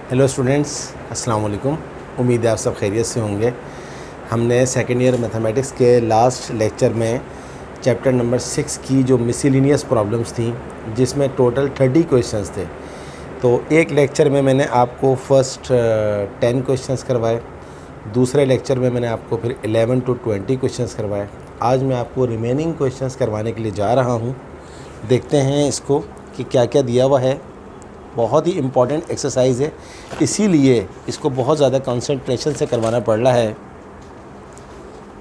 Hello students, अस्सलाम वालेकुम। उम्मीद है आप सब खैरियत से होंगे। हमने सेकेंड ईयर मैथमेटिक्स के लास्ट लेक्चर में चैप्टर नंबर 6 की जो मिसलिनियस प्रॉब्लम्स थी, जिसमें टोटल 30 क्वेश्चंस थे, तो एक लेक्चर में मैंने आपको फर्स्ट 10 क्वेश्चंस करवाए, दूसरे लेक्चर में मैंने आपको फिर 11 to 20 क्वेश्चंस करवाए। आज मैं आपको रिमेनिंग क्वेश्चंस करवाने के लिए जा रहा हूँ। देखते हैं इसको कि क्या क्या दिया हुआ है। बहुत ही इम्पॉर्टेंट एक्सरसाइज है, इसीलिए इसको बहुत ज़्यादा कंसंट्रेशन से करवाना पड़ रहा है।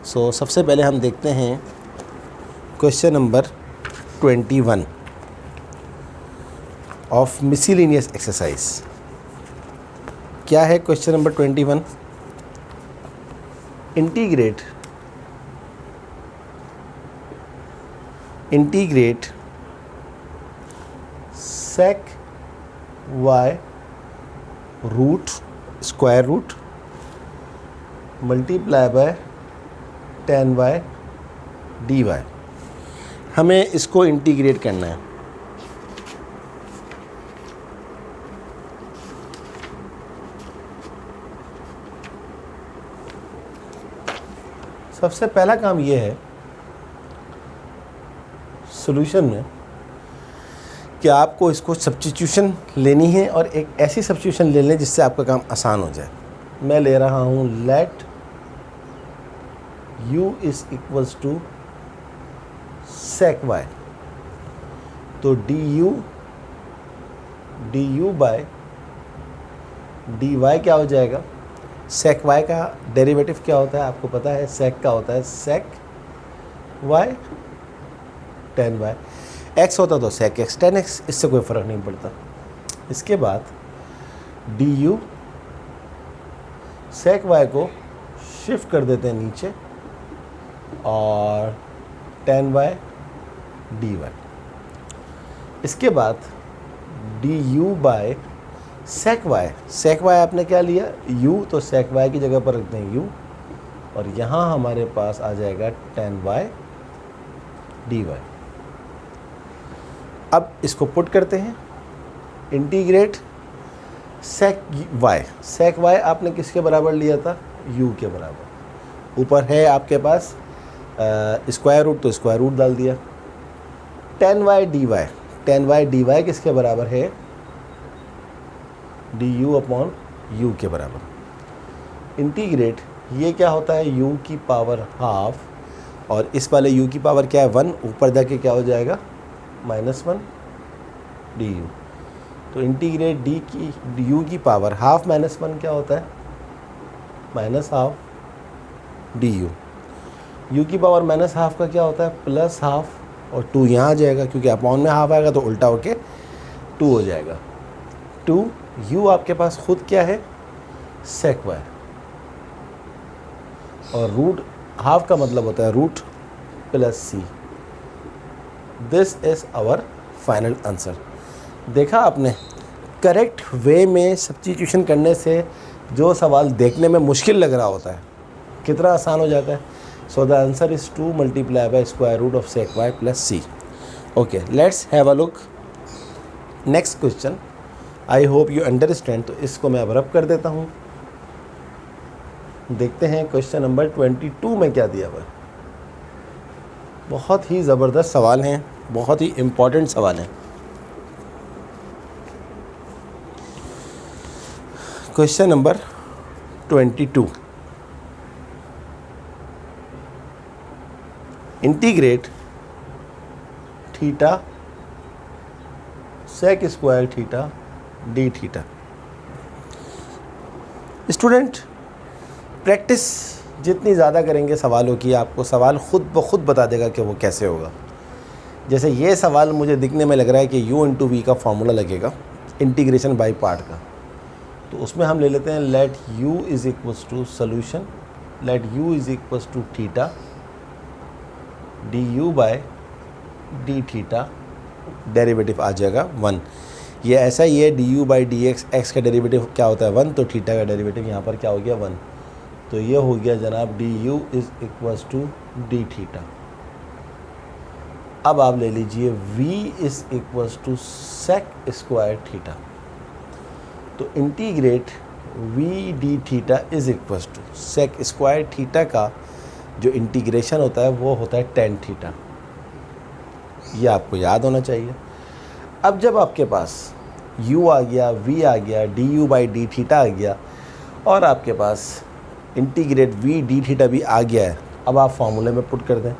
सबसे पहले हम देखते हैं question number 21 of miscellaneous exercise. क्या है question number 21? Integrate sec y root square root multiply by tan y dy। हमें इसको इंटीग्रेट करना है। सबसे पहला काम ये है सॉल्यूशन में कि आपको इसको सब्स्टिट्यूशन लेनी है, और एक ऐसी सब्स्टिट्यूशन ले लें जिससे आपका काम आसान हो जाए। मैं ले रहा हूँ let u is equals to sec y, तो du बाय dy क्या हो जाएगा? सेक y का डेरिवेटिव क्या होता है आपको पता है? सेक का होता है sec y tan y। x होता तो sec x tan x, इससे कोई फ़र्क नहीं पड़ता। इसके बाद du sec y को शिफ्ट कर देते हैं नीचे, और tan y dy। इसके बाद du बाय sec y आपने क्या लिया? u, तो sec y की जगह पर रखते हैं u, और यहाँ हमारे पास आ जाएगा tan y dy। अब इसको पुट करते हैं, इंटीग्रेट सेक y आपने किसके बराबर लिया था? u के बराबर। ऊपर है आपके पास स्क्वायर रूट, तो स्क्वायर रूट डाल दिया। tan y dy किसके बराबर है? du अपॉन u के बराबर। इंटीग्रेट, ये क्या होता है? u की पावर हाफ, और इस वाले u की पावर क्या है? 1, ऊपर जाके क्या हो जाएगा? -1 du। तो इंटीग्रेट u की पावर हाफ -1 क्या होता है? -Half du। u की पावर -हाफ का क्या होता है? +हाफ, और 2 यहाँ आ जाएगा, क्योंकि अपॉन में हाफ आएगा तो उल्टा होके 2 हो जाएगा। 2 u आपके पास खुद क्या है? सेक y, और रूट हाफ का मतलब होता है root plus c। This is our final answer. देखा आपने, करेक्ट वे में सब्स्टिट्यूशन करने से जो सवाल देखने में मुश्किल लग रहा होता है, कितना आसान हो जाता है। So the answer is 2 multiply by square root of sec y plus c। Okay, let's have a look next question. I hope you understand. तो इसको मैं अब रब कर देता हूँ। देखते हैं क्वेश्चन नंबर 22 में क्या दिया हुआ है। बहुत ही ज़बरदस्त सवाल हैं, बहुत ही इम्पॉर्टेंट सवाल हैं। Question number 22, integrate theta sec square theta d theta. Student, practice जितनी ज़्यादा करेंगे सवालों की, आपको सवाल खुद ब खुद बता देगा कि वो कैसे होगा। जैसे ये सवाल मुझे दिखने में लग रहा है कि u इंटू वी का फॉर्मूला लगेगा इंटीग्रेशन बाय पार्ट का, तो उसमें हम ले लेते हैं let u is equals to solution, let u is equals to theta du by d theta, derivative आ जाएगा 1। ये ऐसा ही है, du बाई डी एक्स का डेरिवेटिव क्या होता है? 1, तो थीटा का डेरिवेटिव यहाँ पर क्या हो गया? 1। तो ये हो गया जनाब du is equals to d theta. अब आप ले लीजिए v is equals to sec square theta. तो integrate v d theta is equal to sec square theta का जो इंटीग्रेशन होता है वो होता है टेन थीटा। ये आपको याद होना चाहिए। अब जब आपके पास u आ गया, v आ गया, du बाई डी थीटा आ गया और आपके पास इंटीग्रेट v डी थीटा भी आ गया है, अब आप फार्मूले में पुट कर दें।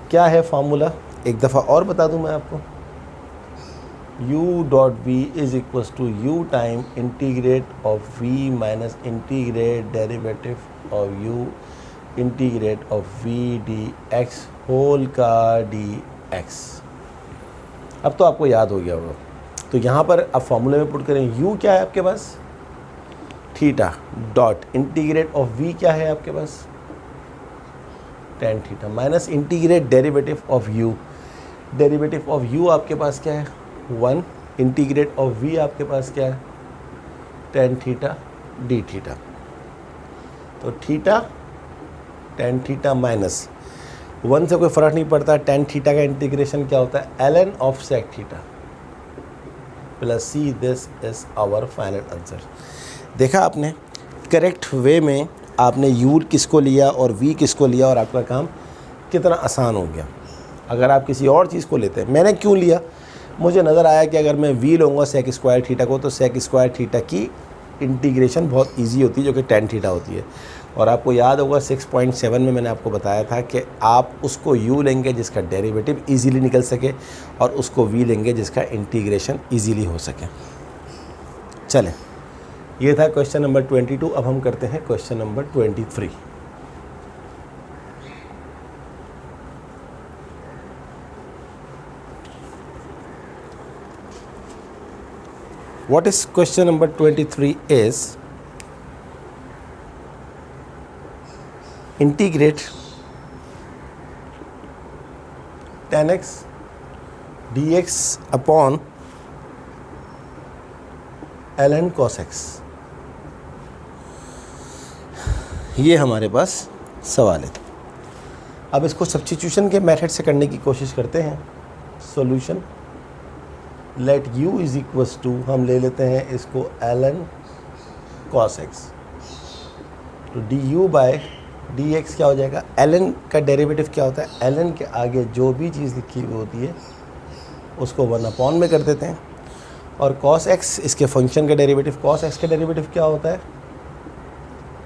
क्या है फार्मूला, एक दफ़ा और बता दूं मैं आपको। u dot v is equals to u time integrate of v minus integrate derivative of u integrate of v d x whole का डी एक्स। अब तो आपको याद हो गया होगा। तो यहाँ पर अब फॉर्मूले में पुट करें, u क्या है आपके पास, theta dot integrate of v क्या है आपके पास, ten theta minus integrate derivative of u, derivative of u आपके पास क्या है 1, इंटीग्रेट ऑफ v आपके पास क्या है टेन थीटा डी थीटा। तो थीटा टेन थीटा माइनस 1 से कोई फ़र्क नहीं पड़ता, टेन थीटा का इंटीग्रेशन क्या होता है ln of sec theta plus c. This is our final answer. देखा आपने, करेक्ट वे में आपने यू किसको लिया और वी किसको लिया और आपका काम कितना आसान हो गया। अगर आप किसी और चीज़ को लेते हैं, मैंने क्यों लिया, मुझे नज़र आया कि अगर मैं वी लूँगा सेक स्क्वायर थीटा को तो सेक स्क्वायर थीटा की इंटीग्रेशन बहुत इजी होती है जो कि टेन थीटा होती है। और आपको याद होगा 6.7 में मैंने आपको बताया था कि आप उसको u लेंगे जिसका डेरिवेटिव इजीली निकल सके और उसको v लेंगे जिसका इंटीग्रेशन इजीली हो सके। चलें, ये था क्वेश्चन नंबर 22। अब हम करते हैं question number 23। What is question number 23 is integrate tan x dx upon ln cos x। ये हमारे पास सवाल है। अब इसको सब्स्टिट्यूशन के मेथड से करने की कोशिश करते हैं। Solution let u is equals to, हम ले लेते हैं इसको ln cos x, तो du बाय dx क्या हो जाएगा, ln का डेरिवेटिव क्या होता है, ln के आगे जो भी चीज़ लिखी हुई होती है उसको 1/, में कर देते हैं। और cos x इसके फंक्शन का डेरिवेटिव, cos x का डेरिवेटिव क्या होता है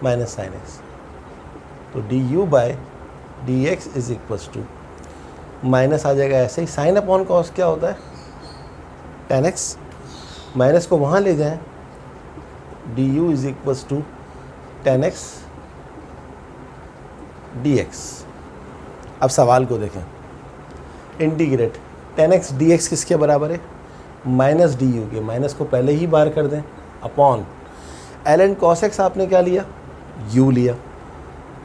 माइनस साइन x, तो du by dx is equals to minus आ जाएगा ऐसे ही, साइन अपॉन कॉस क्या होता है tan x, माइनस को वहाँ ले जाएं, du is equals to tan x dx। अब सवाल को देखें, इंटीग्रेट tan x dx किसके बराबर है, माइनस du के, माइनस को पहले ही बार कर दें अपॉन ln cos x आपने क्या लिया u लिया,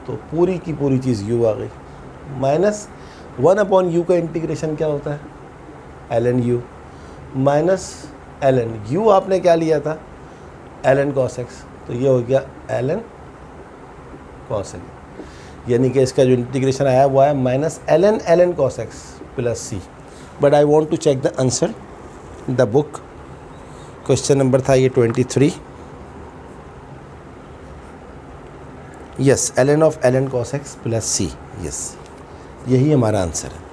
तो पूरी की पूरी चीज़ u आ गई, माइनस 1/u का इंटीग्रेशन क्या होता है ln u, minus ln u आपने क्या लिया था ln cos x, तो ये हो गया ln cos x, यानी कि इसका जो इंटीग्रेशन आया वो आया minus ln cos x plus c. But I want to check the answer the book. Question number था ये 23। Yes, ln of ln cos x plus c, yes, यही हमारा आंसर है।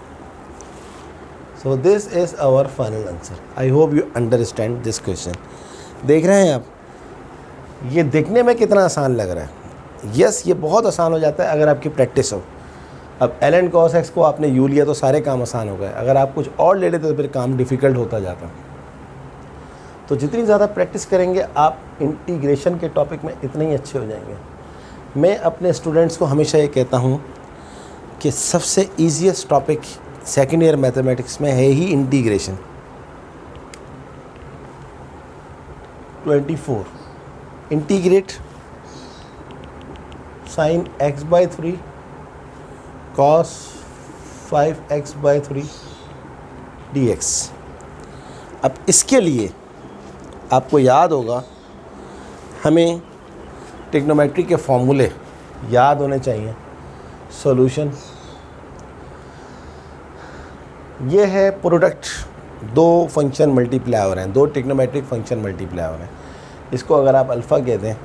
So this is our final answer. I hope you understand this question. देख रहे हैं आप, ये देखने में कितना आसान लग रहा है। यस, ये बहुत आसान हो जाता है अगर आपकी प्रैक्टिस हो। अब ln cos x को आपने u लिया तो सारे काम आसान हो गए, अगर आप कुछ और ले लेते तो फिर काम डिफ़िकल्ट होता जाता। तो जितनी ज़्यादा प्रैक्टिस करेंगे आप इंटीग्रेशन के टॉपिक में इतने ही अच्छे हो जाएंगे। मैं अपने स्टूडेंट्स को हमेशा ये कहता हूँ कि सबसे easiest topic second year mathematics में है ही integration. 24 integrate sine x by 3 cos 5x by 3 dx। अब इसके लिए आपको याद होगा, हमें ट्रिग्नोमेट्री के फॉर्मूले याद होने चाहिए। सॉल्यूशन ये है प्रोडक्ट, दो फंक्शन मल्टीप्लाई हो रहे हैं, दो ट्रिग्नोमेट्रिक फंक्शन मल्टीप्लाई हो रहे हैं। इसको अगर आप अल्फ़ा कह दें,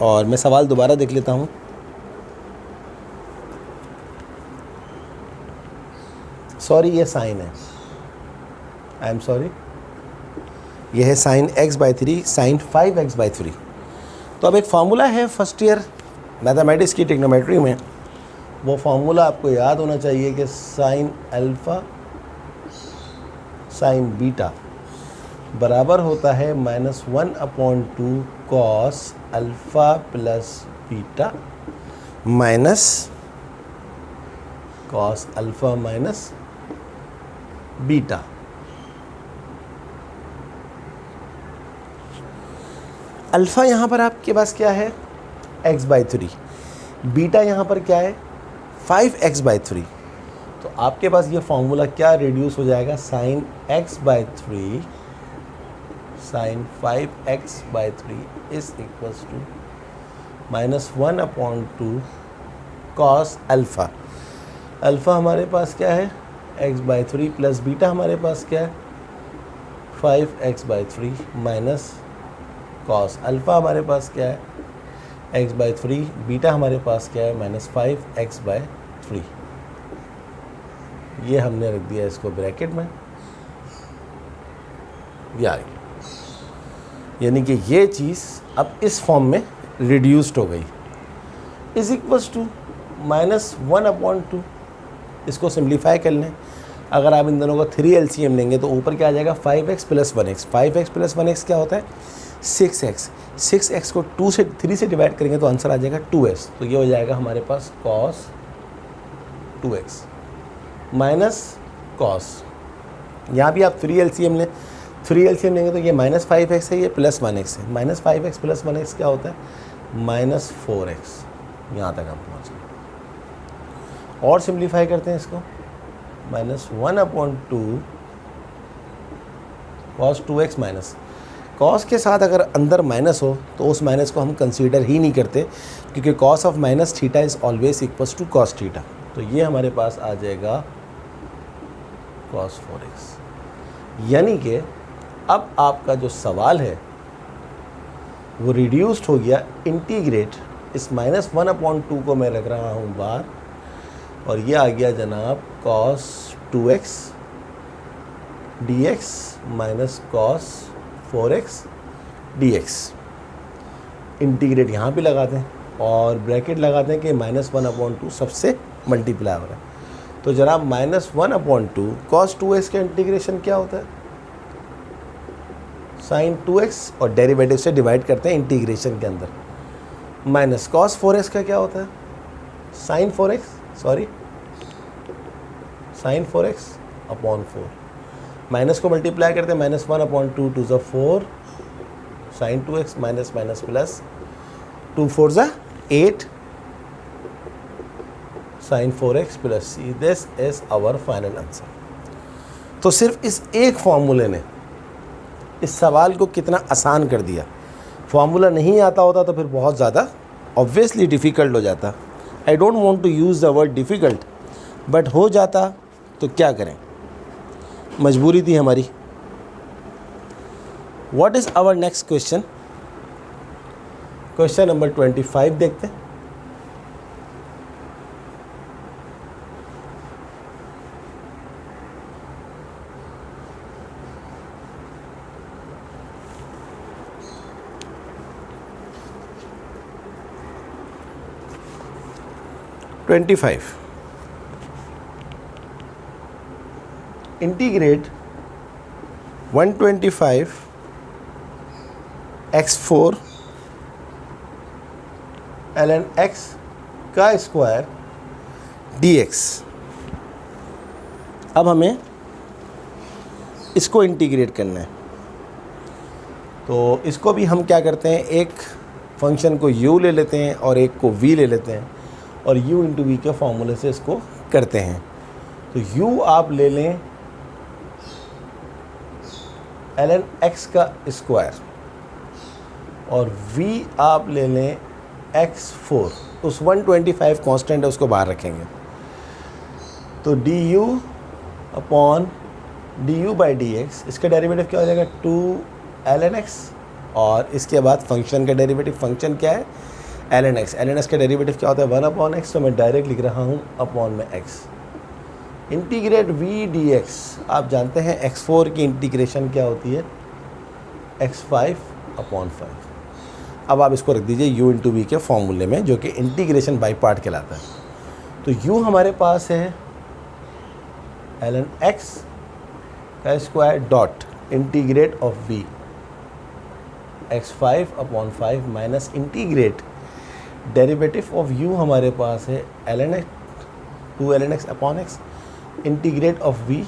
और मैं सवाल दोबारा देख लेता हूँ। सॉरी, ये साइन है, आई एम सॉरी, यह है साइन x/3 साइन 5x/3। तो अब एक फार्मूला है फर्स्ट ईयर मैथमेटिक्स की ट्रिग्नोमेट्री में, वो फार्मूला आपको याद होना चाहिए कि साइन अल्फ़ा साइन बीटा बराबर होता है -1/2 cos alpha plus beta minus cos alpha minus beta. Alpha यहाँ पर आपके पास क्या है, x/3, बीटा यहाँ पर क्या है, 5x/3। तो आपके पास ये फॉर्मूला क्या रिड्यूस हो जाएगा, sine x/3 sine 5x/3 is equals to -1/2 cos alpha. Alpha हमारे पास क्या है, x/3 प्लस बीटा हमारे पास क्या है, 5x/3 माइनस कॉस अल्फ़ा हमारे पास क्या है, x/3, बीटा हमारे पास क्या है, -5x/3। ये हमने रख दिया इसको ब्रैकेट में, यानी कि ये चीज़ अब इस फॉर्म में रिड्यूस्ड हो गई, इज इक्वल्स टू -1/2। इसको सिंप्लीफाई कर लें, अगर आप इन दोनों का 3 LCM लेंगे तो ऊपर क्या आ जाएगा, 5x + 1x। 5x + 1x क्या होता है, 6x। 6x को 3 से डिवाइड करेंगे तो आंसर आ जाएगा 2s। तो ये हो जाएगा हमारे पास cos 2x माइनस कॉस, यहाँ भी आप 3 LCM लें, 3 LCM लेंगे तो ये -5x है, ये +1x है। -5x + 1x क्या होता है, -4x। यहाँ तक हम पहुँच गए। और सिंप्लीफाई करते हैं इसको, -1/2 cos 2x माइनस कॉस के साथ अगर अंदर माइनस हो तो उस माइनस को हम कंसीडर ही नहीं करते, क्योंकि cos of -θ is always equals to cos θ। तो ये हमारे पास आ जाएगा cos 4x। यानी कि अब आपका जो सवाल है वो रिड्यूस्ड हो गया, इंटीग्रेट इस -1/2 को मैं रख रहा हूँ बाहर, और ये आ गया जनाब cos 2x dx minus cos 4x dx। Integrate यहाँ भी लगाते हैं और ब्रैकेट लगाते हैं कि -1/2 सबसे मल्टीप्लाई हो रहा है। तो जनाब -1/2 cos 2x का इंटीग्रेशन क्या होता है, sin 2x, और डेरिवेटिव से डिवाइड करते हैं इंटीग्रेशन के अंदर। माइनस cos 4x का क्या होता है, sin 4x अपॉन 4। माइनस को मल्टीप्लाई करते हैं, -1/2 2 ज़ा 4 sin 2x minus minus plus 2 4 ज़ा 8 sin 4x plus c। This is our final answer. तो सिर्फ इस एक फॉर्मूले ने इस सवाल को कितना आसान कर दिया। फॉर्मूला नहीं आता होता तो फिर बहुत ज़्यादा ऑब्वियसली डिफ़िकल्ट हो जाता। I don't want to use the word difficult, but हो जाता तो क्या करें, मजबूरी थी हमारी। What is our next question, question number 25 देखते हैं। इंटीग्रेट 125 x4 ln x का स्क्वायर dx। अब हमें इसको इंटीग्रेट करना है, तो इसको भी हम क्या करते हैं, एक फंक्शन को u ले लेते हैं और एक को v ले लेते हैं, और u इंटू वी के फॉर्मूले से इसको करते हैं। तो u आप ले लें ln x का स्क्वायर, और v आप ले लें x4। उस 125 कांस्टेंट है उसको बाहर रखेंगे, तो du upon du by dx, इसका डेरिवेटिव क्या हो जाएगा, 2 ln x और इसके बाद फंक्शन का डेरिवेटिव, फंक्शन क्या है ln x, ln x का डेरिवेटिव क्या होता है 1/x, तो मैं डायरेक्ट लिख रहा हूँ अपॉन में x। इंटीग्रेट v dx, आप जानते हैं x4 की इंटीग्रेशन क्या होती है x5/5। अब आप इसको रख दीजिए u इंटू वी के फॉर्मूले में, जो कि इंटीग्रेशन बाई पार्ट कहलाता है। तो u हमारे पास है ln x का square dot integrate of v x5/5 minus integrate derivative of u हमारे पास है ln x upon x integrate of v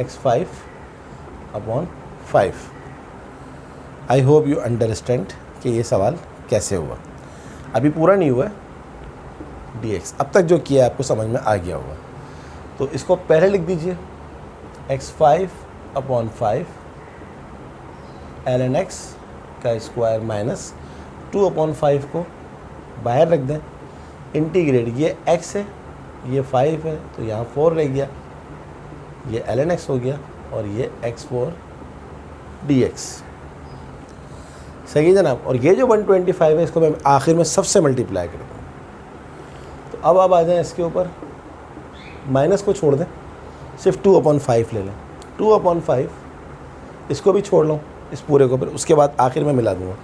x5/5। I hope you understand कि ये सवाल कैसे हुआ। अभी पूरा नहीं हुआ dx, अब तक जो किया आपको समझ में आ गया होगा। तो इसको पहले लिख दीजिए x5/5 ln x का स्क्वायर माइनस 2/5 को बाहर रख दें, इंटीग्रेट, ये x है ये 5 है तो यहाँ 4 रह गया, ये ln x हो गया और ये x4 dx। सही है जनाब। और ये जो 125 है इसको मैं आखिर में सबसे मल्टीप्लाई कर दूँ। तो अब आप आ जाएँ इसके ऊपर, माइनस को छोड़ दें, सिर्फ 2/5 ले लें, 2/5 इसको भी छोड़ लो इस पूरे को, फिर उसके बाद आखिर में मिला दूँगा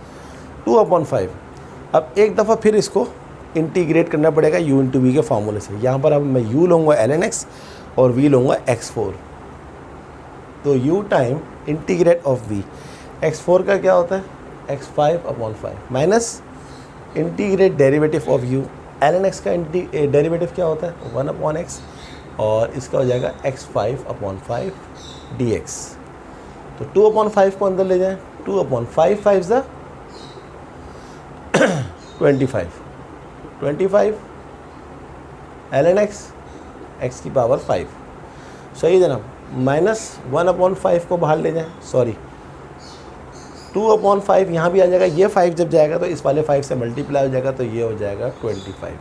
2/5। अब एक दफ़ा फिर इसको इंटीग्रेट करना पड़ेगा u इंटू वी के फार्मूले से। यहाँ पर अब मैं u लूँगा ln x और v लूँगा x4। तो u time integrate of v, x4 का क्या होता है x5/5 minus integrate derivative of u, ln x का डेरिवेटिव क्या होता है 1/x और इसका हो जाएगा x5/5 dx। तो 2/5 को अंदर ले जाएं, 2/5 5 ज़ा 25 ln x की पावर 5। सही है जनाब। माइनस 1/5 को बाहर ले जाएं, सॉरी 2/5 यहाँ भी आ जाएगा, ये 5 जब जाएगा तो इस वाले 5 से मल्टीप्लाई हो जाएगा, तो ये हो जाएगा 25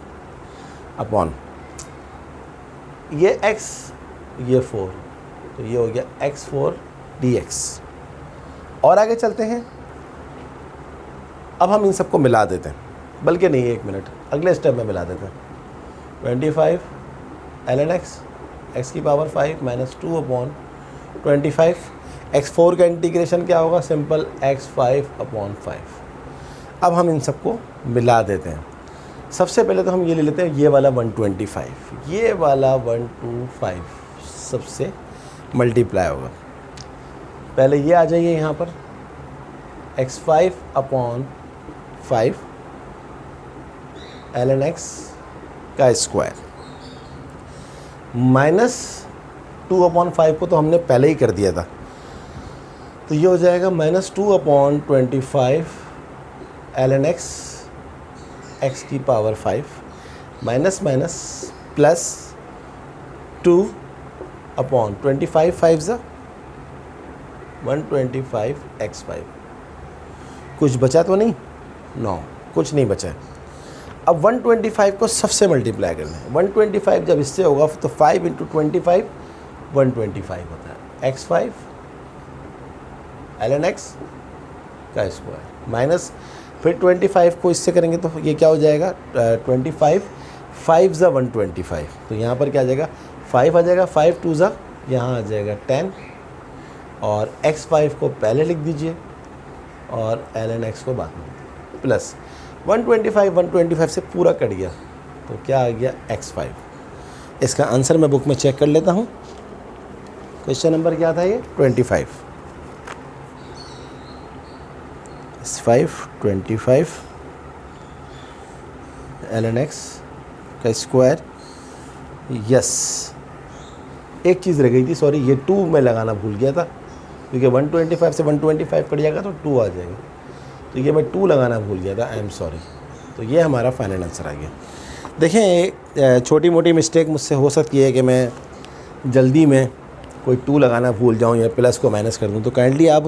अपॉन ये x ये 4, तो ये हो गया x4 dx। और आगे चलते हैं, अब हम इन सबको मिला देते हैं, बल्कि नहीं 1 मिनट, अगले स्टेप में मिला देते हैं। 25 ln x की पावर 5 माइनस 2/25, x4 का इंटीग्रेशन क्या होगा सिंपल x5/5। अब हम इन सबको मिला देते हैं। सबसे पहले तो हम ये ले लेते हैं, ये वाला 125, ये वाला 125 सबसे मल्टीप्लाई होगा। पहले ये आ जाइए यहाँ पर x5/5 ln x का स्क्वायर माइनस 2/5 को तो हमने पहले ही कर दिया था, तो ये हो जाएगा माइनस 2/25 ln x की पावर 5 माइनस माइनस प्लस 2/25 5 ज़ा 125 x5। कुछ बचा तो नहीं? नो, कुछ नहीं बचा। अब 125 को सबसे मल्टीप्लाई कर लें। 125 जब इससे होगा तो 5 × 25 125 होता है x5 ln x का स्क्वायर माइनस फिर 25 को इससे करेंगे तो ये क्या हो जाएगा 25 5 ज़ा 125, तो यहाँ पर क्या आ जाएगा 5 आ जाएगा, 5 2 ज़ा यहाँ आ जाएगा 10 और x5 को पहले लिख दीजिए और ln x को बाद में प्लस 125 से पूरा कट गया तो क्या आ गया x5। इसका आंसर मैं बुक में चेक कर लेता हूँ। क्वेश्चन नंबर क्या था ये 25 25 ln x का स्क्वायर। यस, एक चीज़ रह गई थी, सॉरी, ये 2 में लगाना भूल गया था, क्योंकि 125 से 125 कट जाएगा तो 2 आ जाएगा, तो ये मैं 2 लगाना भूल गया था, आई एम सॉरी। तो ये हमारा फाइनल आंसर आ गया। देखें, छोटी मोटी मिस्टेक मुझसे हो सकती है कि मैं जल्दी में कोई 2 लगाना भूल जाऊं या प्लस को माइनस कर दूं, तो काइंडली आप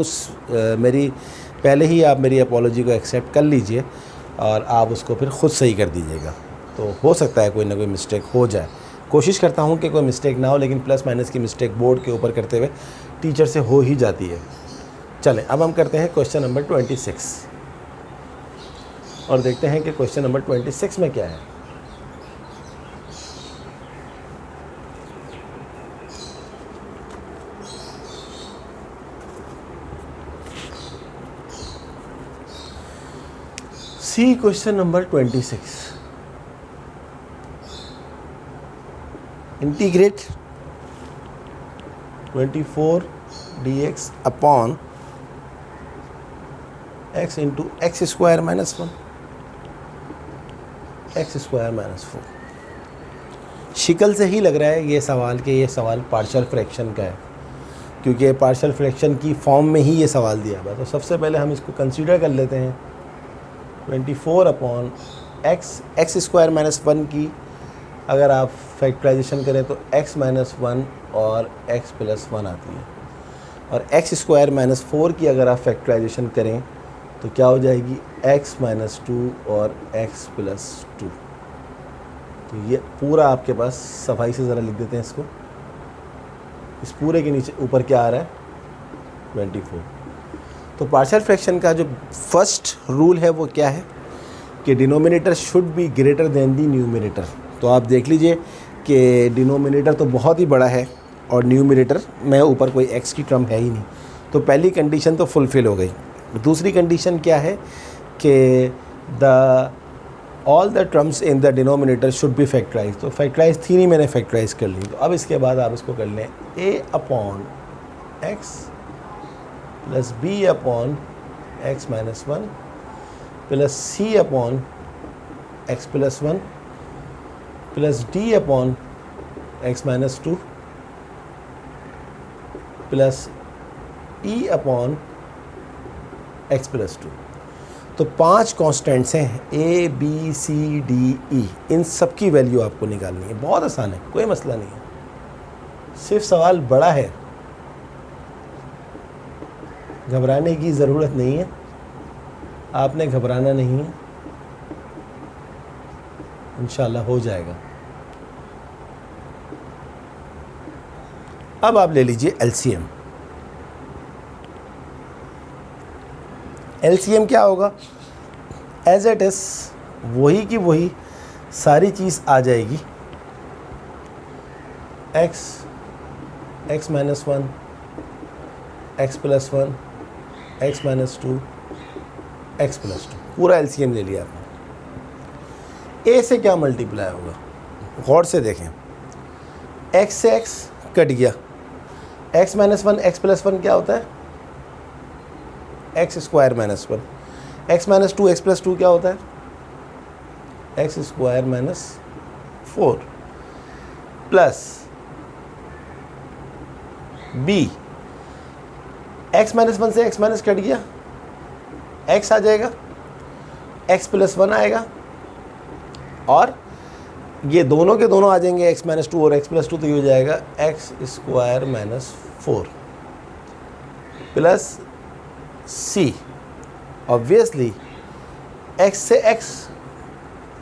पहले ही आप मेरी अपॉलॉजी को एक्सेप्ट कर लीजिए और आप उसको फिर ख़ुद सही कर दीजिएगा। तो हो सकता है कोई ना कोई मिस्टेक हो जाए, कोशिश करता हूं कि कोई मिस्टेक ना हो, लेकिन प्लस माइनस की मिस्टेक बोर्ड के ऊपर करते हुए टीचर से हो ही जाती है। चलें अब हम करते हैं क्वेश्चन नंबर 26 और देखते हैं कि क्वेश्चन नंबर 26 में क्या है। C question number 26, integrate 24 dx upon x into x square minus 1 x square minus 4। शिकल से ही लग रहा है ये सवाल पार्शियल फ्रैक्शन का है, क्योंकि पार्शियल फ्रैक्शन की फॉर्म में ही ये सवाल दिया हुआ है। तो सबसे पहले हम इसको कंसीडर कर लेते हैं। 24 अपॉन एक्स स्क्वायर माइनस 1 की अगर आप फैक्टराइजेशन करें तो x माइनस 1 और x प्लस 1 आती है, और एक्स स्क्वायर माइनस 4 की अगर आप फैक्टराइजेशन करें तो क्या हो जाएगी x माइनस 2 और x प्लस 2। तो ये पूरा आपके पास सफाई से ज़रा लिख देते हैं इसको। इस पूरे के नीचे ऊपर क्या आ रहा है 24। तो पार्शियल फ्रैक्शन का जो फर्स्ट रूल है वो क्या है कि denominator should be greater than the numerator. तो आप देख लीजिए कि डिनोमिनेटर तो बहुत ही बड़ा है और न्यूमरेटर में ऊपर कोई x की टर्म है ही नहीं, तो पहली कंडीशन तो फुलफ़िल हो गई। दूसरी कंडीशन क्या है कि all the terms in the denominator should be factorize. तो फैक्टराइज थी नहीं, मैंने फैक्टराइज कर ली। तो अब इसके बाद आप इसको कर लें a upon x plus b upon x minus 1 plus c upon x plus 1 plus d upon x minus 2 plus e upon x plus 2। तो 5 कॉन्स्टेंट्स हैं a b c d e, इन सब की वैल्यू आपको निकालनी है। बहुत आसान है, कोई मसला नहीं है, सिर्फ सवाल बड़ा है, घबराने की ज़रूरत नहीं है, आपने घबराना नहीं है, इंशाल्लाह हो जाएगा। अब आप ले लीजिए LCM। LCM क्या होगा, एज इट इज़ वही की वही सारी चीज़ आ जाएगी। X minus 1 x plus 1 x minus 2 x plus 2, पूरा LCM ले लिया आपने। ए से क्या मल्टीप्लाई होगा, गौर से देखें। एक्स से एक्स कट गया, एक्स माइनस 1 एक्स प्लस 1 क्या होता है x square minus 1, x minus 2 x plus 2 क्या होता है x square minus 4 plus b, x minus 1 से एक्स माइनस कट गया, एक्स आ जाएगा, एक्स प्लस 1 आएगा, और ये दोनों के दोनों आ जाएंगे एक्स माइनस 2 और एक्स प्लस 2, तो ये हो जाएगा x square minus 4 plus c। Obviously x से x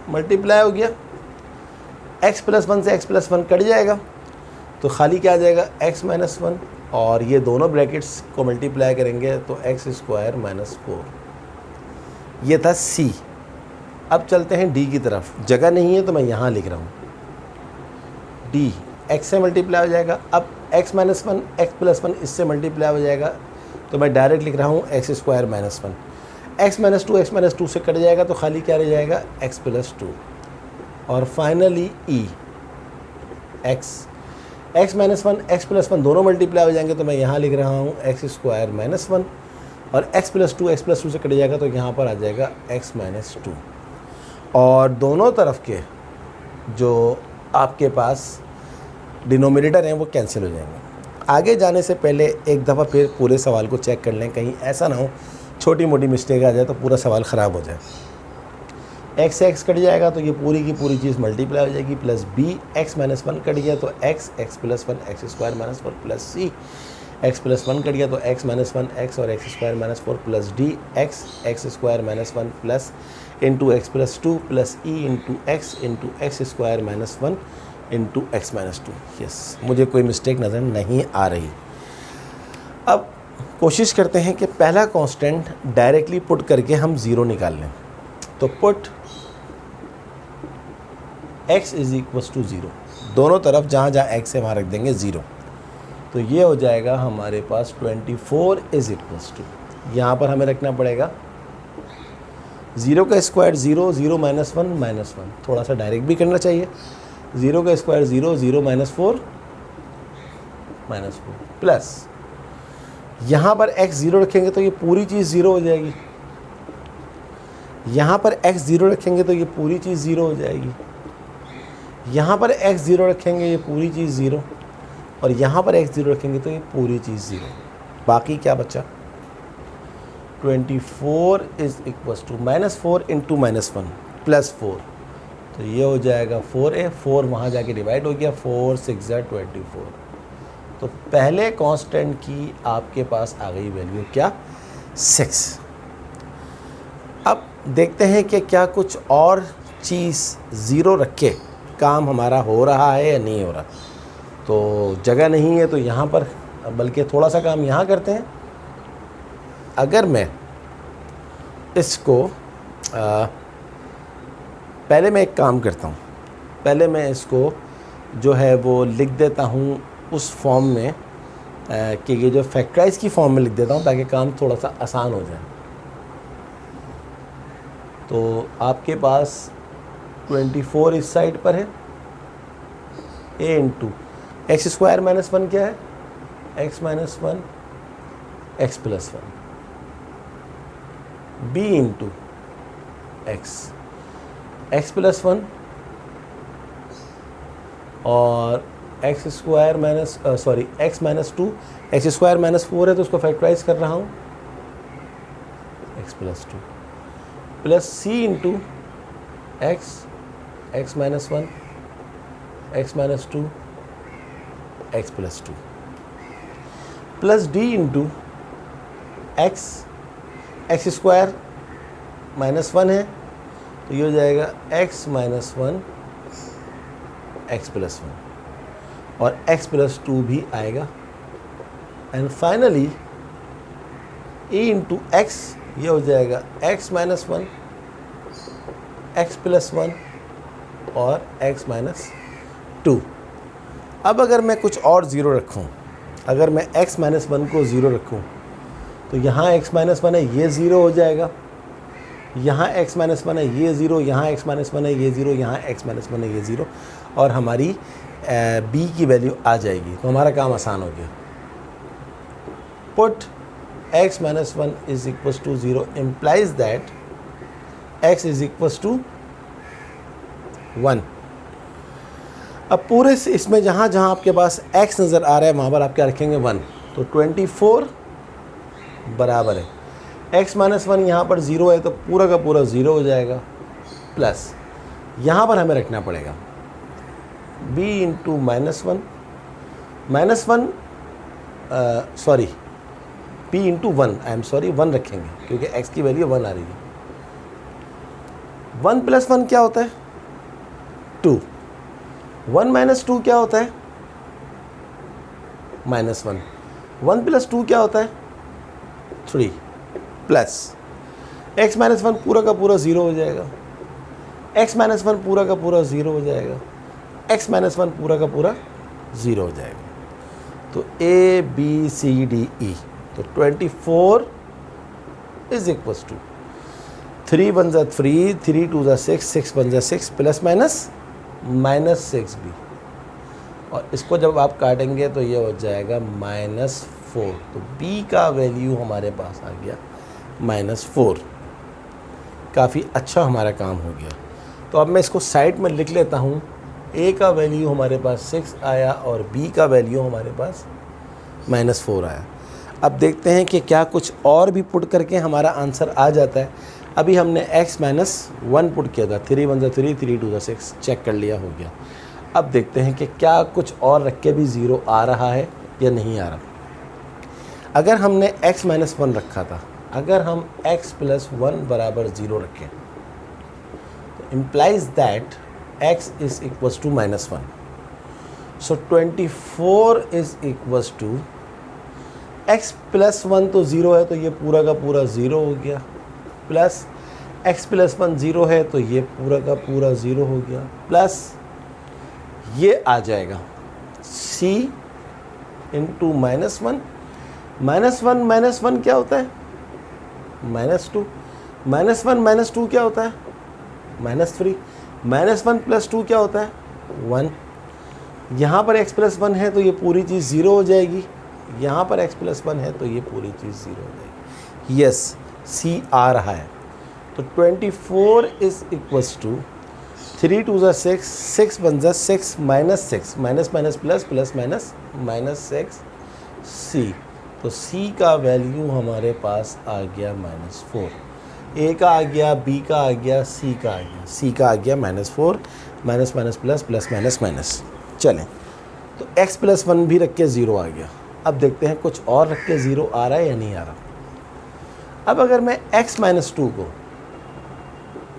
मल्टीप्लाई हो गया, x प्लस 1 से x प्लस 1 कट जाएगा, तो खाली क्या आ जाएगा x माइनस 1, और ये दोनों ब्रैकेट्स को मल्टीप्लाई करेंगे तो एक्स स्क्वायर माइनस 4। ये था c। अब चलते हैं d की तरफ, जगह नहीं है तो मैं यहाँ लिख रहा हूँ d, x से मल्टीप्लाई हो जाएगा। अब x माइनस 1 एक्स प्लस 1 इससे मल्टीप्लाई हो जाएगा, तो मैं डायरेक्ट लिख रहा हूँ x square minus 1। X minus 2 से कट जाएगा, तो खाली क्या रह जाएगा एक्स प्लस 2, और finally e x minus 1 x plus 1 दोनों मल्टीप्लाई हो जाएंगे, तो मैं यहाँ लिख रहा हूँ एक्स स्क्वायर माइनस 1, और एक्स प्लस 2 से कट जाएगा, तो यहाँ पर आ जाएगा एक्स माइनस 2। और दोनों तरफ के जो आपके पास डिनोमिनेटर हैं वो कैंसिल हो जाएंगे। आगे जाने से पहले एक दफ़ा फिर पूरे सवाल को चेक कर लें, कहीं ऐसा ना हो छोटी मोटी मिस्टेक आ जाए तो पूरा सवाल ख़राब हो जाए। एक्स से एक्स कट जाएगा तो ये पूरी की पूरी चीज़ मल्टीप्लाई हो जाएगी, plus B x minus 1 cut गया तो x plus 1 x square minus 4 plus C x plus 1 cut गया तो एक्स माइनस 1 एक्स और x square minus 4 plus D x square minus 1 plus into x plus 2 plus E into x square minus 1 into x minus 2। Yes, मुझे कोई mistake नज़र नहीं आ रही। अब कोशिश करते हैं कि पहला कांस्टेंट डायरेक्टली पुट करके हम ज़ीरो निकाल लें। तो put x is equals to zero, दोनों तरफ जहाँ जहाँ x है वहाँ रख देंगे ज़ीरो। तो ये हो जाएगा हमारे पास 24 इज इक्वल्स टू, यहाँ पर हमें रखना पड़ेगा ज़ीरो का square zero, zero minus one, थोड़ा सा डायरेक्ट भी करना चाहिए। ज़ीरो का square zero, zero minus four, plus यहाँ पर x ज़ीरो रखेंगे तो ये पूरी चीज़ ज़ीरो हो जाएगी, यहाँ पर x ज़ीरो रखेंगे तो ये पूरी चीज़ ज़ीरो हो जाएगी, यहाँ पर x ज़ीरो रखेंगे ये पूरी चीज़ ज़ीरो, और यहाँ पर x ज़ीरो रखेंगे तो ये पूरी चीज़ ज़ीरो। बाकी क्या बचा? 24 is equals to -4 into -1 plus 4, तो ये हो जाएगा 4a, 4 वहाँ जाके डिवाइड हो गया, 4 6 24। तो पहले कांस्टेंट की आपके पास आ गई वैल्यू क्या? 6। अब देखते हैं कि क्या कुछ और चीज़ ज़ीरो रख के काम हमारा हो रहा है या नहीं हो रहा। तो जगह नहीं है तो यहाँ पर, बल्कि थोड़ा सा काम यहाँ करते हैं। अगर मैं इसको पहले मैं एक काम करता हूँ, पहले मैं इसको जो है वो लिख देता हूँ उस फॉर्म में कि ये जो फैक्टराइज की फॉर्म में लिख देता हूँ ताकि काम थोड़ा सा आसान हो जाए। तो आपके पास 24 इस साइड पर है, a into x square minus one क्या है? x minus one, x plus one, b into x plus one, और x square minus x minus two, x square minus four है तो उसको फैक्टराइज कर रहा हूँ, x plus two, plus C into x minus one, x minus two, x plus two, plus D into x square minus one है तो ये हो जाएगा x minus one, x plus one, और x प्लस टू भी आएगा। And finally e into x, ये हो जाएगा x minus one, x plus one, और x माइनस टू। अब अगर मैं कुछ और ज़ीरो रखूं, अगर मैं x माइनस वन को ज़ीरो रखूं तो यहाँ x माइनस वन है ये ज़ीरो हो जाएगा, यहाँ x माइनस वन है ये ज़ीरो, यहाँ x माइनस वन है ये ज़ीरो, यहाँ x माइनस वन है ये ज़ीरो, और हमारी b की वैल्यू आ जाएगी। तो हमारा काम आसान हो गया। Put x minus one is equals to zero implies that x is equals to 1। अब पूरे इसमें जहाँ जहाँ आपके पास x नज़र आ रहा है वहाँ पर आप क्या रखेंगे? 1। तो 24 बराबर है x माइनस वन, यहाँ पर ज़ीरो है तो पूरा का पूरा ज़ीरो हो जाएगा, प्लस यहाँ पर हमें रखना पड़ेगा b into minus one, p into one, one रखेंगे क्योंकि x की वैल्यू 1 आ रही है। 1 प्लस वन क्या होता है? 2। 1 माइनस टू क्या होता है? -1। 1 प्लस टू क्या होता है? 3, प्लस x माइनस वन पूरा का पूरा ज़ीरो हो जाएगा, x माइनस वन पूरा का पूरा ज़ीरो हो जाएगा, x माइनस वन पूरा का पूरा ज़ीरो हो जाएगा। तो a b c d e, तो 24 इज इक्वल्स टू 3 1 जा 3, 3 2 जा 6, 6 1 जा 6, प्लस माइनस -6b, और इसको जब आप काटेंगे तो ये हो जाएगा -4। तो b का वैल्यू हमारे पास आ गया -4। काफ़ी अच्छा हमारा काम हो गया। तो अब मैं इसको साइड में लिख लेता हूँ। a का वैल्यू हमारे पास 6 आया और b का वैल्यू हमारे पास -4 आया। अब देखते हैं कि क्या कुछ और भी पुट करके हमारा आंसर आ जाता है। अभी हमने x माइनस वन पुट किया था, 3 1 जा 3, 3 2 जा 6, चेक कर लिया, हो गया। अब देखते हैं कि क्या कुछ और रख के भी ज़ीरो आ रहा है या नहीं आ रहा। अगर हमने x माइनस वन रखा था, अगर हम x प्लस वन बराबर ज़ीरो रखें तो implies that x is equals to -1। So 24 is equals to x plus 1 तो 0 है तो ये पूरा का पूरा 0 हो गया, प्लस x प्लस 1 0 है तो ये पूरा का पूरा 0 हो गया, प्लस ये आ जाएगा c इंटू -1, -1 क्या होता है -2, -1 क्या होता है -3, -1 प्लस 2 क्या होता है 1। यहाँ पर x प्लस 1 है तो ये पूरी चीज़ 0 हो जाएगी, यहाँ पर x प्लस 1 है तो ये पूरी चीज़ 0 हो जाएगी। यस, C आ रहा है। तो 24 इज इक्वल्स टू 3 2 ज़ा 6, 6 1 ज़ा 6 -6, minus minus plus plus minus -6 C। तो C का वैल्यू हमारे पास आ गया -4, A का आ गया, B का आ गया, C का आ गया, C का आ गया -4, minus minus plus plus minus minus. चलें, तो x प्लस 1 भी रख के 0 आ गया। अब देखते हैं कुछ और रख के 0 आ रहा है या नहीं आ रहा। अब अगर मैं x माइनस 2 को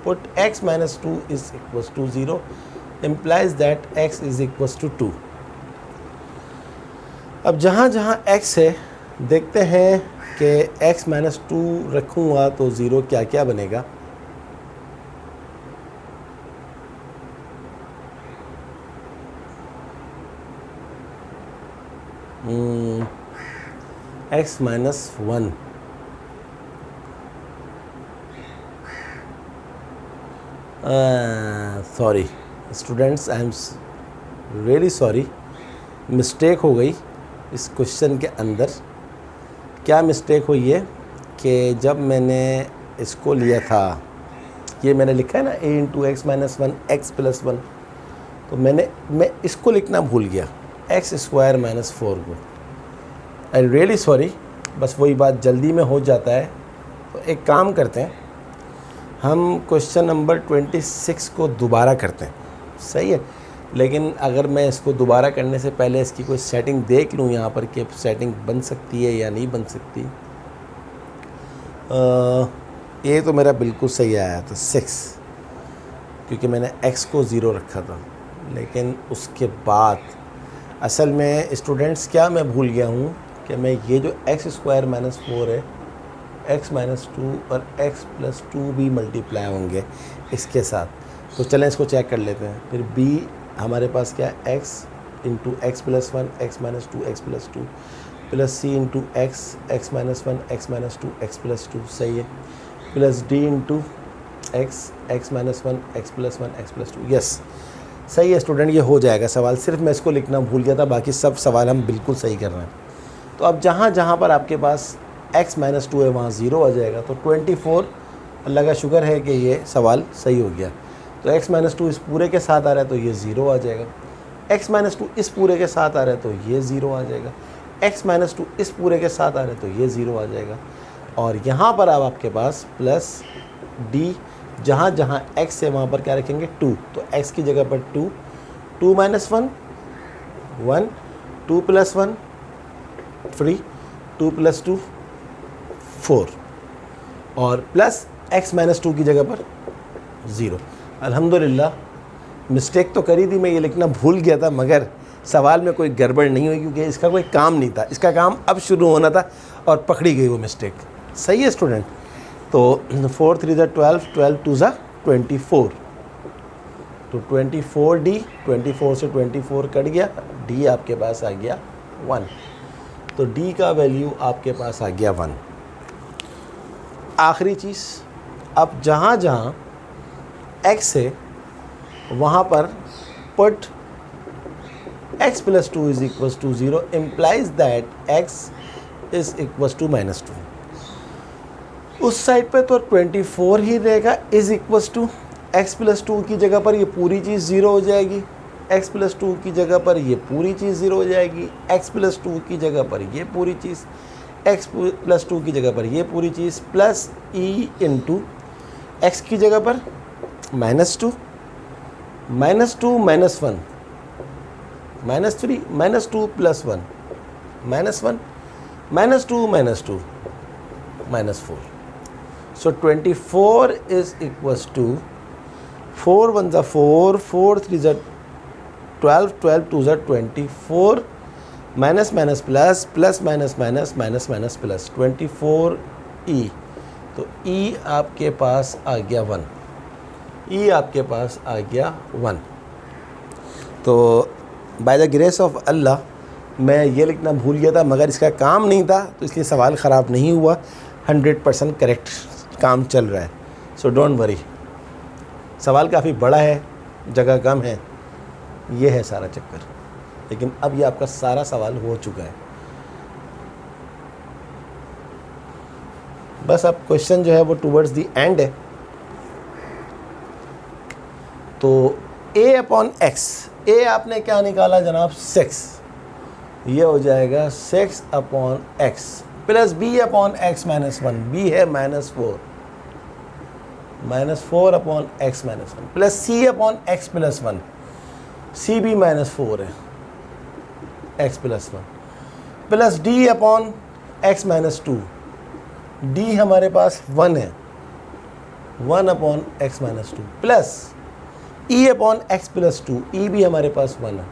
put x minus 2 is equals to 0 implies that x is equals to 2। अब जहाँ जहाँ x है देखते हैं कि x माइनस 2 रखूँगा तो 0 क्या क्या बनेगा। x minus 1, sorry students, I am really sorry, mistake हो गई इस क्वेश्चन के अंदर। क्या मिस्टेक हुई है कि जब मैंने इसको लिया था, ये मैंने लिखा है ना a into x minus 1 x plus 1, तो मैं इसको लिखना भूल गया एक्स स्क्वायर माइनस 4 को। आई रियली सॉरी, बस वही बात जल्दी में हो जाता है। तो एक काम करते हैं, हम क्वेश्चन नंबर 26 को दोबारा करते हैं, सही है। लेकिन अगर मैं इसको दोबारा करने से पहले इसकी कोई सेटिंग देख लूँ यहाँ पर कि सेटिंग बन सकती है या नहीं बन सकती। ये तो मेरा बिल्कुल सही आया था 6, क्योंकि मैंने x को 0 रखा था। लेकिन उसके बाद असल में स्टूडेंट्स क्या मैं भूल गया हूँ कि मैं ये जो x स्क्वायर माइनस 4 है, x माइनस 2 और x प्लस 2 भी मल्टीप्लाई होंगे इसके साथ। तो चलें इसको चेक कर लेते हैं। फिर b हमारे पास क्या है x into x plus 1 x minus 2 x plus 2 plus c into x minus 1 x minus 2 x plus 2, सही है, plus d into x minus 1 x plus 1 x plus 2। Yes, सही है स्टूडेंट, ये हो जाएगा सवाल। सिर्फ मैं इसको लिखना भूल गया था, बाकी सब सवाल हम बिल्कुल सही कर रहे हैं। तो अब जहाँ जहाँ पर आपके पास x माइनस 2 है वहाँ 0 आ जाएगा। तो 24, अल्लाह का शुक्र है कि ये सवाल सही हो गया। तो x माइनस 2 इस पूरे के साथ आ रहा है तो ये 0 आ जाएगा, x माइनस 2 इस पूरे के साथ आ रहा है तो ये 0 आ जाएगा, x माइनस 2 इस पूरे के साथ आ रहा है तो ये 0 आ जाएगा। और यहाँ पर अब आपके पास प्लस d, जहाँ जहाँ x है वहाँ पर क्या रखेंगे 2, तो x की जगह पर 2, 2 माइनस 1 1, 2 प्लस 1 3, 2 प्लस 2 4, और प्लस x माइनस 2 की जगह पर 0। अल्हम्दुलिल्लाह, मिस्टेक तो करी थी, मैं ये लिखना भूल गया था, मगर सवाल में कोई गड़बड़ नहीं हुई क्योंकि इसका कोई काम नहीं था, इसका काम अब शुरू होना था और पकड़ी गई वो मिस्टेक। सही है स्टूडेंट। तो 4 3 ज़ा 12, 12 2 ज़ा 24, तो 24d, 24 से 24 कट गया, d आपके पास आ गया 1। तो d का वैल्यू आपके पास आ गया 1। आखिरी चीज़, अब जहाँ जहाँ x है वहाँ पर put x plus 2 is equals to 0 implies that x is equals to minus 2। उस साइड पे तो 24 ही रहेगा, is equals to x plus 2 की जगह पर ये पूरी चीज़ 0 हो जाएगी, x प्लस 2 की जगह पर ये पूरी चीज़ 0 हो जाएगी, x प्लस 2 की जगह पर ये पूरी चीज़, x प्लस 2 की जगह पर ये पूरी चीज़, प्लस e इंटू एक्स की जगह पर minus 2 minus 1 minus 3 minus 2 plus 1 minus 1 minus 2 minus 4। So 24 is equals to 4 1 ज़ा 4, 4 3 ज़ा 12, 12 2 ज़ा 24 minus minus plus, plus minus minus, minus minus plus, 24e। तो e आपके पास आ गया 1, e आपके पास आ गया 1। तो बाय द ग्रेस ऑफ अल्लाह मैं ये लिखना भूल गया था, मगर इसका काम नहीं था तो इसलिए सवाल ख़राब नहीं हुआ, 100% करेक्ट काम चल रहा है। सो डोंट वरी, सवाल काफ़ी बड़ा है, जगह कम है, ये है सारा चक्कर। लेकिन अब ये आपका सारा सवाल हो चुका है। बस अब क्वेश्चन जो है वो टूवर्ड्स द एंड है। तो a अपॉन x, a आपने क्या निकाला जनाब 6, ये हो जाएगा 6 upon x plus b upon x minus 1, b है -4, -4 upon x minus 1 plus c upon x plus 1, c भी -4 है x plus 1 plus d upon x minus 2, d हमारे पास 1 है, 1 upon x minus 2 plus e upon x plus 2, e भी हमारे पास 1 है।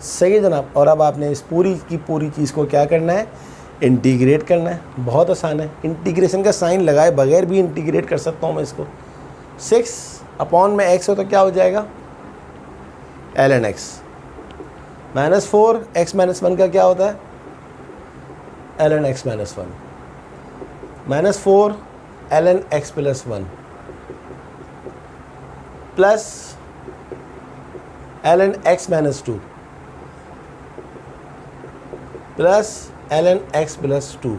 सही है जनाब। और अब आपने इस पूरी की पूरी चीज़ को क्या करना है, इंटीग्रेट करना है। बहुत आसान है, इंटीग्रेशन का साइन लगाए बगैर भी इंटीग्रेट कर सकता हूँ मैं इसको। 6 अपॉन में x हो तो क्या हो जाएगा ln x, -4 x माइनस 1 का क्या होता है ln x minus 1, -4 ln x plus 1 plus ln x minus 2 plus ln x plus 2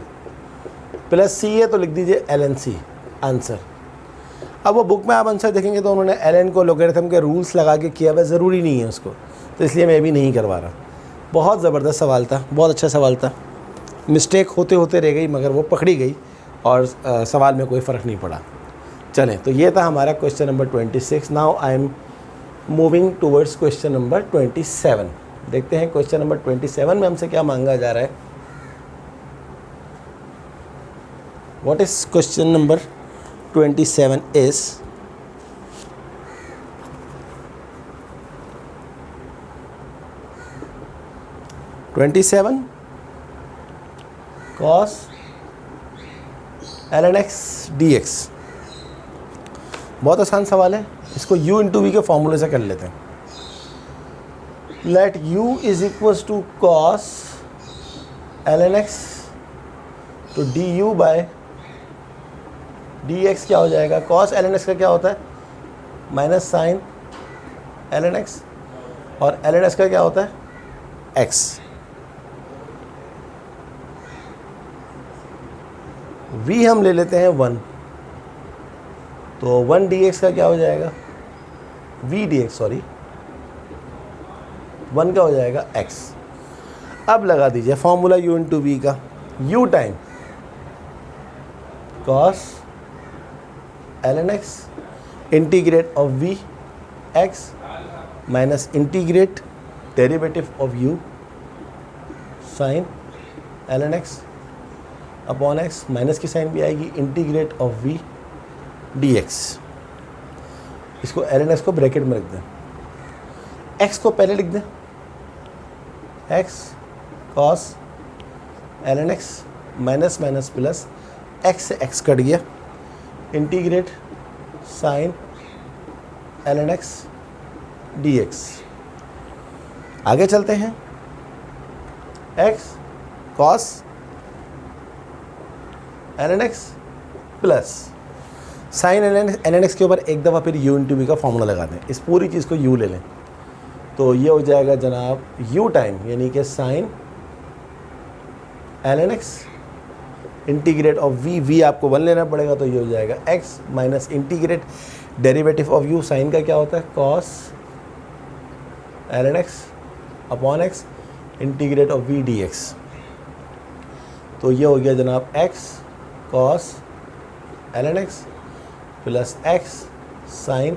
plus c है तो लिख दीजिए ln c आंसर। अब वो बुक में आप आंसर देखेंगे तो उन्होंने ln को लोगरिथम के रूल्स लगा के किया हुआ, ज़रूरी नहीं है उसको, तो इसलिए मैं भी नहीं करवा रहा। बहुत ज़बरदस्त सवाल था, बहुत अच्छा सवाल था। मिस्टेक होते होते रह गई मगर वो पकड़ी गई और सवाल में कोई फ़र्क नहीं पड़ा। चलें, तो ये था हमारा question number 26। Now I am moving towards question number 27। देखते हैं क्वेश्चन नंबर 27 में हमसे क्या मांगा जा रहा है। What is question number 27 is cos ln x dx। बहुत आसान सवाल है, इसको u इंटू वी के फॉर्मूले से कर लेते हैं। Let u is equals to cos ln x तो du बाय dx क्या हो जाएगा, cos ln x का क्या होता है माइनस साइन ln x और ln x का क्या होता है x। v हम ले लेते हैं 1, तो 1 dx का क्या हो जाएगा v dx, सॉरी 1 का हो जाएगा x। अब लगा दीजिए फॉर्मूला u इंटू वी का, u time cos ln x integrate of v x minus integrate derivative of u sine ln x upon x, minus की साइन भी आएगी, इंटीग्रेट ऑफ v dx। इसको ln x को bracket में रख दें, x को पहले लिख दें, x cos ln x minus minus plus x से x कट गया, integrate sine ln x dx। आगे चलते हैं, x cos ln x plus sign ln x के ऊपर एक दफ़ा फिर u इंटू वी का फॉर्मूला लगा दें। इस पूरी चीज़ को u ले लें तो ये हो जाएगा जनाब u टाइम यानी कि sine ln x integrate of v आपको 1 लेना पड़ेगा तो ये हो जाएगा x minus integrate derivative of u sine का क्या होता है cos ln x upon x integrate of v dx। तो ये हो गया जनाब x cos ln x plus x sine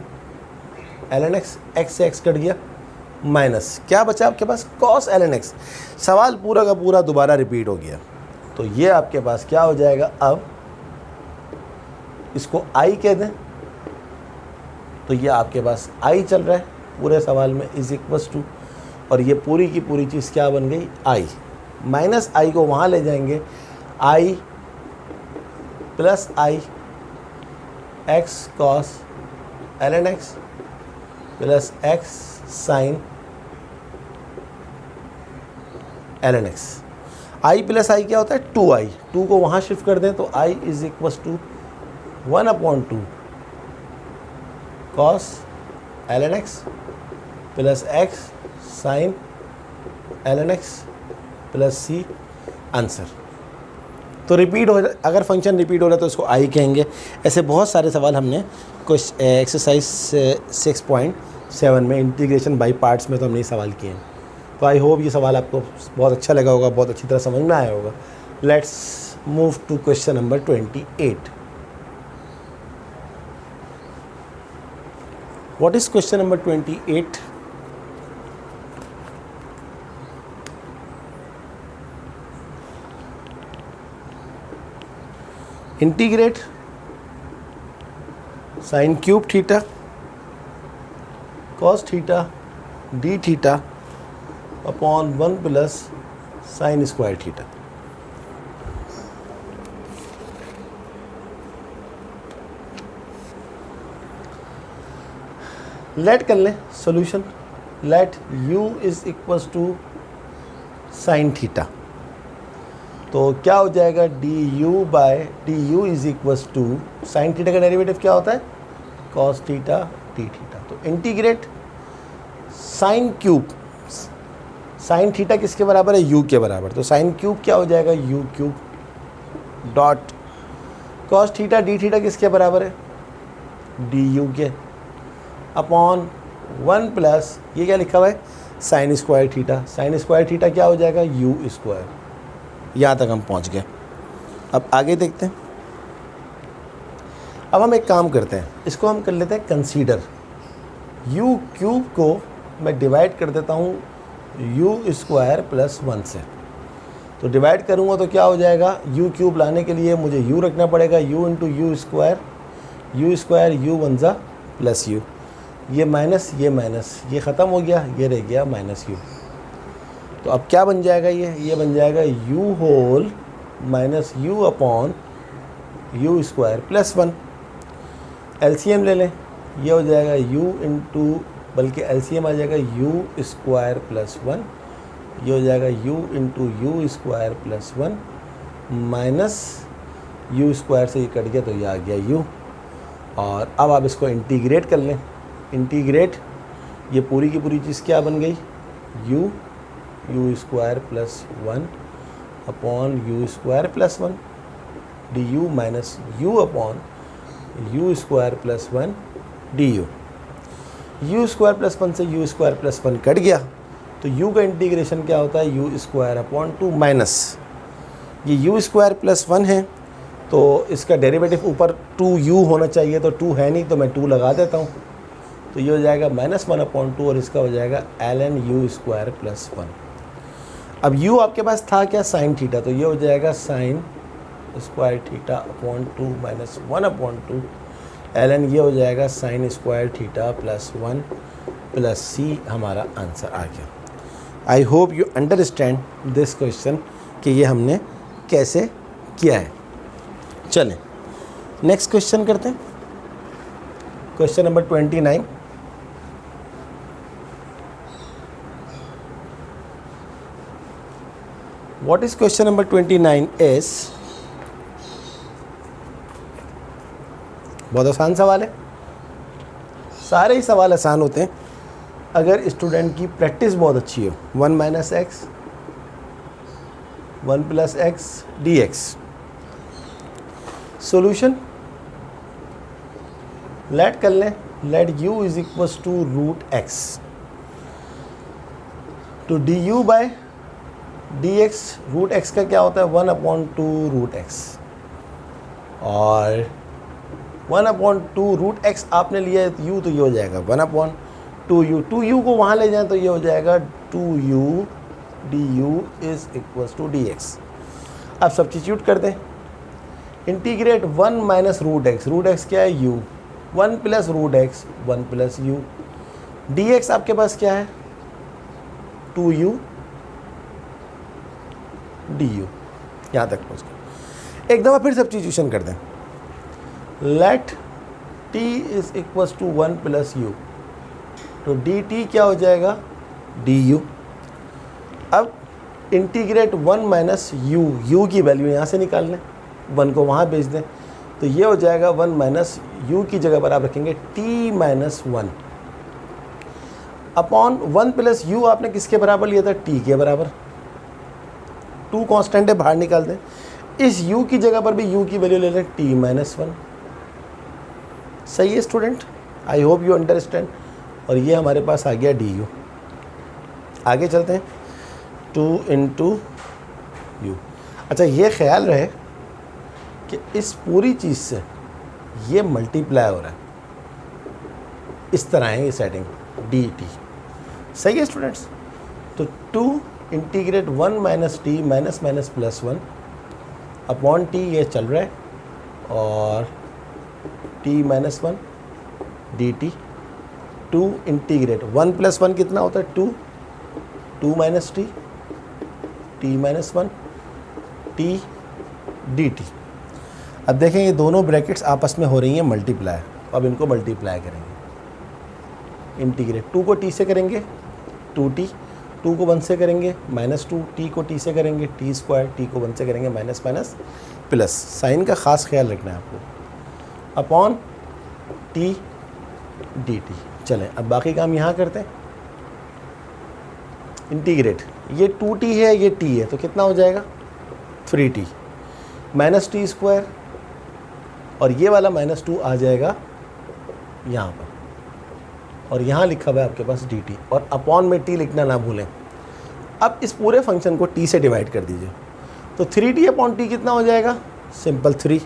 ln x, x से x कट गया, माइनस क्या बचा आपके पास cos ln x। सवाल पूरा का पूरा दोबारा रिपीट हो गया, तो ये आपके पास क्या हो जाएगा, अब इसको i कह दें तो ये आपके पास i चल रहा है पूरे सवाल में, इज इक्वल्स टू और ये पूरी की पूरी चीज़ क्या बन गई, आई। माइनस आई को वहाँ ले जाएंगे, i plus i x cos ln x plus x sine ln x। I plus i क्या होता है, 2i। 2 को वहाँ शिफ्ट कर दें तो i is equal to 1/2 cos ln x plus x sine ln x plus c answer. तो repeat हो, अगर फंक्शन रिपीट हो रहा है तो इसको आई कहेंगे। ऐसे बहुत सारे सवाल हमने कुछ एक्सरसाइज 6.7 में इंटीग्रेशन बाय पार्ट्स में तो हमने ये सवाल किए हैं। तो आई होप ये सवाल आपको बहुत अच्छा लगा होगा, बहुत अच्छी तरह समझ में आया होगा। Let's move to question number 28। What is question number 28? Integrate sine cube theta cos theta d theta upon 1 plus sine square theta. Let कर लें solution. Let u is equals to sine theta, तो क्या हो जाएगा, du is equals to sine theta का derivative क्या होता है, कॉस थीटा डी थीटा। तो integrate sine cube, sine theta किसके बराबर है, u के बराबर। तो साइन क्यूब क्या हो जाएगा, u cube dot cos theta d theta किसके बराबर है, du के, अपॉन 1 प्लस ये क्या लिखा हुआ है, sign square theta. Sign square theta क्या हो जाएगा, u स्क्वायर। यहाँ तक हम पहुँच गए। अब आगे देखते हैं। अब हम एक काम करते हैं, इसको हम कर लेते हैं कंसीडर। u क्यूब को मैं डिवाइड कर देता हूँ u स्क्वायर प्लस 1 से। तो डिवाइड करूँगा तो क्या हो जाएगा, u क्यूब लाने के लिए मुझे u रखना पड़ेगा, u into u square, u 1 ज़ा प्लस u, ये माइनस ये ख़त्म हो गया, ये रह गया माइनस u। तो अब क्या बन जाएगा, ये बन जाएगा u whole minus u upon u square plus 1। LCM ले लें, ये हो जाएगा u इंटू, बल्कि एलसीएम आ जाएगा u स्क्वायर प्लस 1, ये हो जाएगा u into u square plus 1 minus u square से ये कट गया तो ये आ गया u। और अब आप इसको इंटीग्रेट कर लें। इंटीग्रेट, ये पूरी की पूरी चीज़ क्या बन गई, u square plus 1 upon u square plus 1 du minus u upon u square plus 1 du। You square plus 1 से यू स्क्वायर प्लस 1 कट गया तो u का इंटीग्रेशन क्या होता है, यू स्क्वायर अपॉन 2 माइनस ये यू स्क्वायर प्लस 1 है तो इसका डेरिवेटिव ऊपर 2u होना चाहिए, तो 2 है नहीं तो मैं 2 लगा देता हूँ। तो ये हो जाएगा -1 अपॉन 2 और इसका हो जाएगा ln u स्क्वायर प्लस 1। अब u आपके पास था क्या, साइन थीटा, तो ये हो जाएगा sign square theta upon 2 minus 1 upon 2 ln ये हो जाएगा sign square theta plus 1 plus c। हमारा आंसर आ गया। आई hope you understand this question कि ये हमने कैसे किया है। चलें नेक्स्ट क्वेश्चन करते हैं, question number 29। What is question number 29 is, बहुत आसान सवाल है। सारे ही सवाल आसान होते हैं अगर स्टूडेंट की प्रैक्टिस बहुत अच्छी हो। 1 minus x 1 plus x d x. Solution let कर लें, let u is equals to root x, तो d u by d x, root x का क्या होता है 1 अपॉन 2 रूट एक्स, और 1 अपॉन 2 रूट एक्स आपने लिया है u तो ये हो जाएगा 1 अपॉन 2u। 2u को वहाँ ले जाएं तो ये हो जाएगा 2u du is equals to dx। अब सब्स्टिट्यूट कर दें, इंटीग्रेट 1 माइनस रूट एक्स क्या है u, 1 प्लस root x 1 plus u, dx आपके पास क्या है 2u du, यहाँ तक पहुँच गए। एक दफ़ा फिर सब्स्टिट्यूशन कर दें, let t is equals to 1 plus u, तो dt क्या हो जाएगा du। अब इंटीग्रेट 1 माइनस u की वैल्यू यहाँ से निकाल लें, 1 को वहाँ भेज दें, तो ये हो जाएगा 1 माइनस u की जगह पर आप रखेंगे t minus 1 upon 1 plus u आपने किसके बराबर लिया था, t के बराबर। 2 कांस्टेंट है, बाहर निकाल दें, इस u की जगह पर भी u की वैल्यू ले लें t माइनस 1। सही है student, I hope you understand. और ये हमारे पास आ गया du। आगे चलते हैं, 2 इंटू यू। अच्छा ये ख्याल रहे कि इस पूरी चीज़ से ये मल्टीप्लाई हो रहा है, इस तरह है ये सेटिंग dt। सही है स्टूडेंट्स, तो 2 integrate 1 minus T minus minus plus 1 upon T, ये चल रहा है, और t minus 1 dt। 2 integrate 1 plus 1 कितना होता है 2, 2 minus t minus 1 t dt। अब देखें ये दोनों ब्रैकेट्स आपस में हो रही हैं मल्टीप्लाई, अब इनको मल्टीप्लाई करेंगे। इंटीग्रेट 2 को t से करेंगे 2t, 2 को 1 से करेंगे -2, t को t से करेंगे t स्क्वायर, t को 1 से करेंगे माइनस माइनस प्लस। साइन का ख़ास ख्याल रखना है आपको, अपॉन t dt। चलें अब बाकी काम यहाँ करते हैं। इंटीग्रेट, ये 2t है ये t है, तो कितना हो जाएगा 3t माइनस टी स्क्वायर, और ये वाला -2 आ जाएगा यहाँ पर, और यहाँ लिखा हुआ है आपके पास dt, और अपॉन में t लिखना ना भूलें। अब इस पूरे फंक्शन को t से डिवाइड कर दीजिए, तो 3t अपॉन t कितना हो जाएगा, simple 3,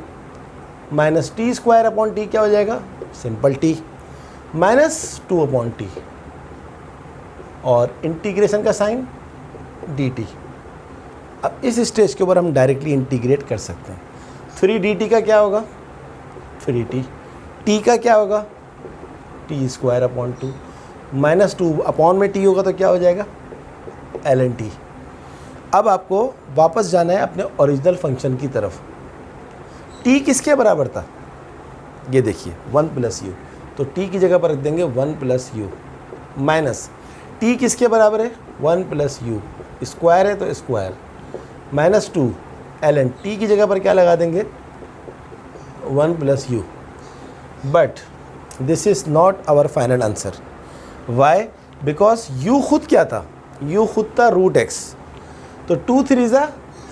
minus T square upon t क्या हो जाएगा, simple t, minus 2 upon t, और इंटीग्रेशन का साइन dt। अब इस स्टेज के ऊपर हम डायरेक्टली इंटीग्रेट कर सकते हैं। 3 dt का क्या होगा 3t, t का क्या होगा t square upon 2, minus 2 upon में t होगा तो क्या हो जाएगा ln t। अब आपको वापस जाना है अपने ओरिजिनल फंक्शन की तरफ। t किसके बराबर था, ये देखिए 1 प्लस u, तो t की जगह पर रख देंगे 1 प्लस u, माइनस t किसके बराबर है 1 प्लस u, स्क्वायर है तो स्क्वायर, माइनस 2 ln t की जगह पर क्या लगा देंगे 1 plus u। But this is not our final answer. Why, because u खुद क्या था, u खुद था √x, तो 2 3 ज़ा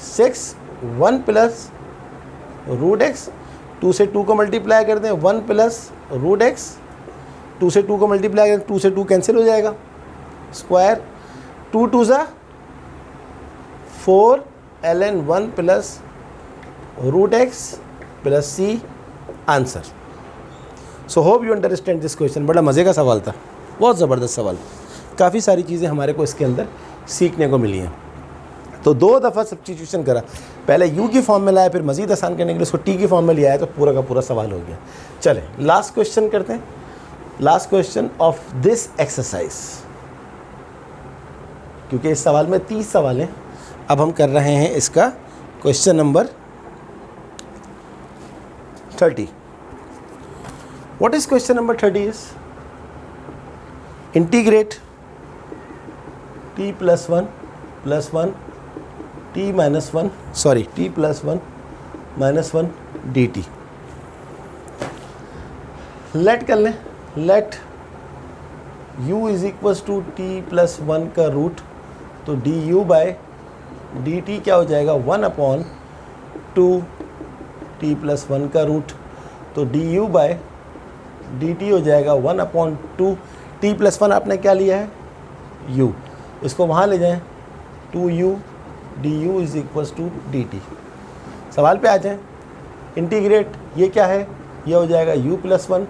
6, 1 प्लस √x, 2 से 2 को मल्टीप्लाई कर दें 1 प्लस √x, 2 से 2 को मल्टीप्लाई करें 2 से 2 कैंसिल हो जाएगा, स्क्वायर, 2 2 ज़ा 4 ln 1 plus √x plus c answer. So hope you understand this question. बड़ा मज़े का सवाल था, बहुत ज़बरदस्त सवाल, काफ़ी सारी चीज़ें हमारे को इसके अंदर सीखने को मिली हैं। तो 2 दफ़ा सब्स्टिट्यूशन करा, पहले u की फॉर्म में लाया, फिर मज़ीद आसान करने के लिए उसको t की फॉर्म में लिया है, तो पूरा का पूरा सवाल हो गया। चलें लास्ट क्वेश्चन करते हैं, last question of this exercise, क्योंकि इस सवाल में 30 सवाल हैं। अब हम कर रहे हैं इसका question number 30। What is question number 30 is integrate t plus 1 t minus 1 t plus 1 minus 1 dt। Let कर लें, let u is equals to t plus 1 का रूट, तो du बाय dt क्या हो जाएगा 1 अपॉन 2 t प्लस 1 का root, तो du bye dt हो जाएगा 1 अपॉन 2 t प्लस 1 आपने क्या लिया है u, इसको वहाँ ले जाएं 2u du is equals to dt। सवाल पे आ जाएं, इंटीग्रेट, ये क्या है, ये हो जाएगा u प्लस 1,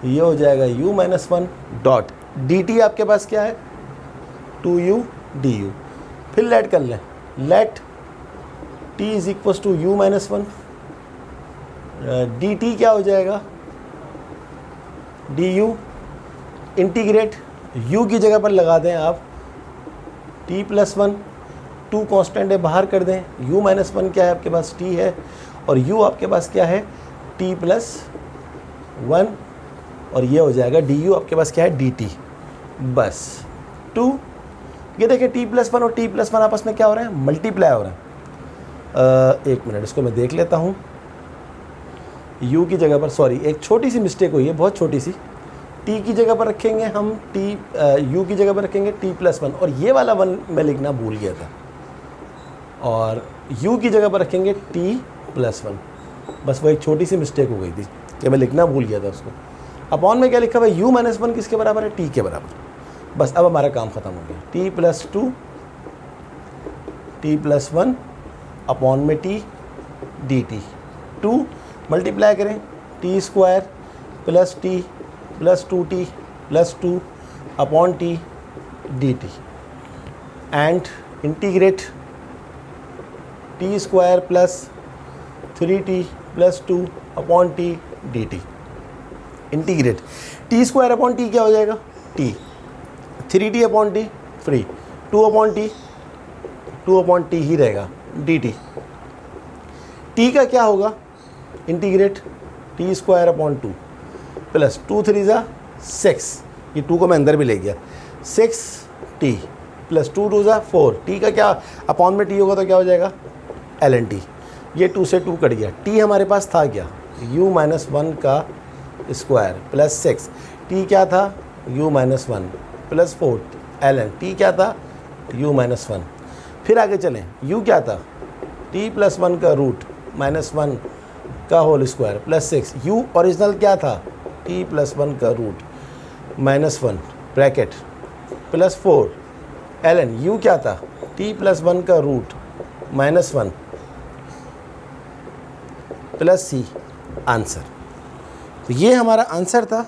ये हो जाएगा u माइनस 1 डॉट dt आपके पास क्या है 2u du। फिर लेट कर लें, let t is equals to u minus 1, dt क्या हो जाएगा du, इंटीग्रेट u की जगह पर लगा दें आप t+1, 2 कांस्टेंट है बाहर कर दें, u-1 क्या है आपके पास, t है, और u आपके पास क्या है, t+1, और ये हो जाएगा du आपके पास क्या है, dt। बस 2, ये देखिए t+1 और t+1 आपस में क्या हो रहे हैं, मल्टीप्लाई हो रहे हैं। एक मिनट, इसको मैं देख लेता हूँ। u की जगह पर, सॉरी एक छोटी सी मिस्टेक हुई है, बहुत छोटी सी, t की जगह पर रखेंगे हम u की जगह पर रखेंगे t+1, और ये वाला 1 मैं लिखना भूल गया था, और u की जगह पर रखेंगे t+1। बस वो एक छोटी सी मिस्टेक हो गई थी कि मैं लिखना भूल गया था उसको। अपॉन में क्या लिखा हुआ है, u-1 किसके बराबर है, t के बराबर। बस अब हमारा काम ख़त्म हो गया, t+2, t+1 अपॉन में t dt। 2 मल्टीप्लाई करें, t² plus t plus 2t plus 2 upon t dt, and integrate t² plus 3t plus 2 upon t dt। Integrate t² upon t क्या हो जाएगा, t, 3t upon t free, 2 upon t ही रहेगा dt। t का क्या होगा, integrate t² upon 2 plus 2 3 ज़ा 6, ये 2 को मैं अंदर भी ले गया, 6t प्लस 2 2 ज़ा 4, t का क्या अपॉन में t होगा तो क्या हो जाएगा, ln t। ये 2 से 2 कट गया, t हमारे पास था क्या, u-1 का स्क्वायर प्लस 6, t क्या था, u-1 प्लस 4, ln t क्या था, u-1। फिर आगे चलें, u क्या था, t+1 का रूट -1 का whole square plus 6, u original क्या था, t+1 का root -1 bracket plus 4, ln u क्या था, t+1 का रूट -1 प्लस c, आंसर। तो ये हमारा आंसर था।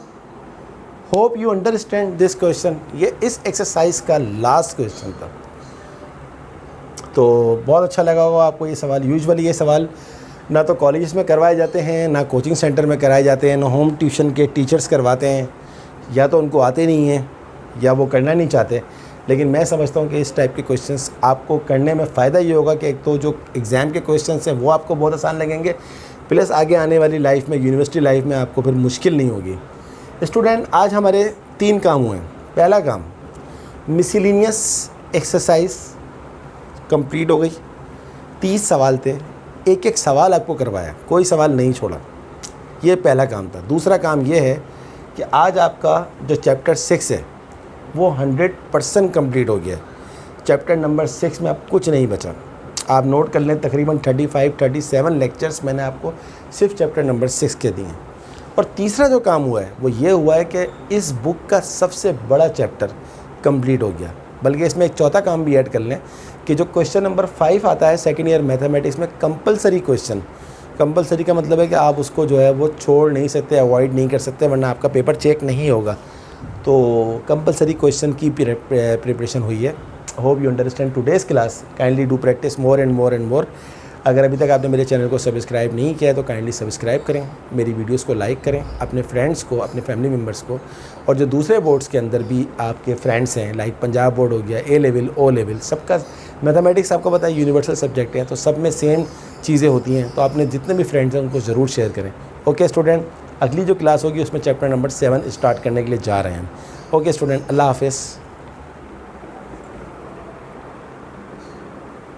Hope you understand this question. ये इस एक्सरसाइज का लास्ट क्वेश्चन था। तो बहुत अच्छा लगा होगा आपको ये सवाल। यूजुअली ये सवाल ना तो कॉलेजेस में करवाए जाते हैं, ना कोचिंग सेंटर में कराए जाते हैं, ना होम ट्यूशन के टीचर्स करवाते हैं, या तो उनको आते नहीं हैं या वो करना नहीं चाहते। लेकिन मैं समझता हूँ कि इस टाइप के क्वेश्चंस आपको करने में फ़ायदा ये होगा कि एक तो जो एग्ज़ाम के क्वेश्चंस हैं वो आपको बहुत आसान लगेंगे, प्लस आगे आने वाली लाइफ में, यूनिवर्सिटी लाइफ में आपको फिर मुश्किल नहीं होगी। स्टूडेंट, आज हमारे 3 काम हुए। पहला काम, मिसलिनियस एक्सरसाइज कंप्लीट हो गई। 30 सवाल थे, एक एक सवाल आपको करवाया, कोई सवाल नहीं छोड़ा। ये पहला काम था। दूसरा काम ये है कि आज आपका जो चैप्टर 6 है वो 100% कंप्लीट हो गया। चैप्टर नंबर 6 में अब कुछ नहीं बचा। आप नोट कर लें, तकरीबन 35-37 लेक्चर्स मैंने आपको सिर्फ चैप्टर नंबर 6 के दिए। और तीसरा जो काम हुआ है वो ये हुआ है कि इस बुक का सबसे बड़ा चैप्टर कंप्लीट हो गया। बल्कि इसमें एक चौथा काम भी ऐड कर लें कि जो क्वेश्चन नंबर 5 आता है सेकेंड ईयर मैथमेटिक्स में, कंपलसरी क्वेश्चन। कंपलसरी का मतलब है कि आप उसको जो है वो छोड़ नहीं सकते, अवॉइड नहीं कर सकते, वरना आपका पेपर चेक नहीं होगा। तो कंपलसरी क्वेश्चन की प्रिपरेशन हुई है। Hope you understand today's class. Kindly do practice more and more and more. अगर अभी तक आपने मेरे चैनल को सब्सक्राइब नहीं किया है तो काइंडली सब्सक्राइब करें, मेरी वीडियोस को लाइक करें, अपने फ्रेंड्स को, अपने फैमिली मेम्बर्स को, और जो दूसरे बोर्ड्स के अंदर भी आपके फ्रेंड्स हैं, लाइक पंजाब बोर्ड हो गया, ए लेवल, ओ लेवल, सबका मैथमेटिक्स आपको पता है यूनिवर्सल सब्जेक्ट है, तो सब में सेम चीज़ें होती हैं। तो आपने जितने भी फ्रेंड्स हैं उनको ज़रूर शेयर करें। ओके स्टूडेंट, अगली जो क्लास होगी उसमें चैप्टर नंबर 7 स्टार्ट करने के लिए जा रहे हैं। ओके स्टूडेंट, अल्लाह हाफ़िज़।